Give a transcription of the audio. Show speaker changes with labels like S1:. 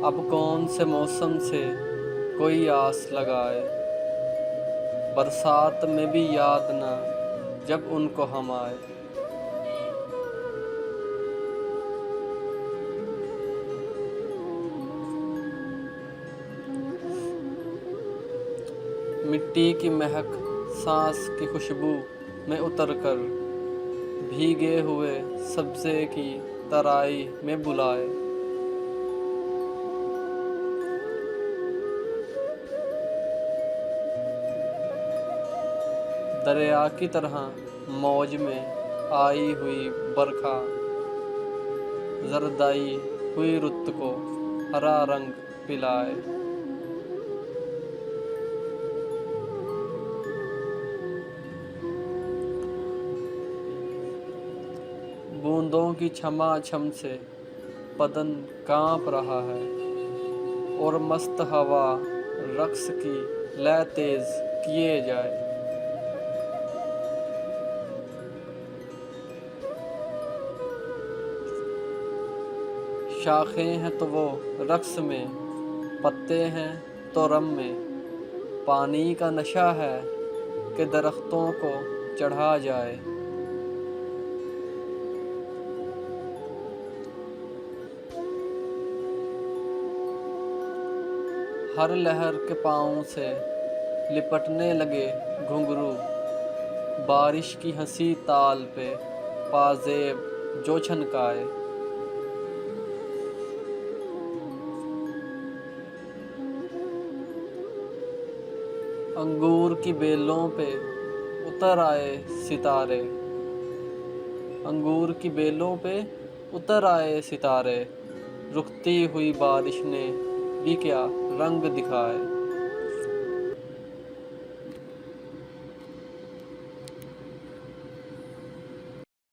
S1: अब कौन से मौसम से कोई आस लगाए, बरसात में भी याद ना जब उनको हम आए। मिट्टी की महक, सांस की खुशबू में उतर कर भीगे हुए सब्ज़े की तराई में बुलाए। दरिया की तरह मौज में आई हुई बरखा, जरदाई हुई रुत को हरा रंग पिलाए। बूंदों की छमा छम से बदन कांप रहा है, और मस्त हवा रक्स की लय तेज किए जाए। शाखें हैं तो वो रक्स में, पत्ते हैं तो रम में, पानी का नशा है कि दरख्तों को चढ़ा जाए। हर लहर के पाँव से लिपटने लगे घुंघरू, बारिश की हंसी ताल पे पाजेब जो छनकाए। अंगूर की बेलों पे उतर आए सितारे, अंगूर की बेलों पे उतर आए सितारे, रुकती हुई बारिश ने भी क्या रंग दिखाए।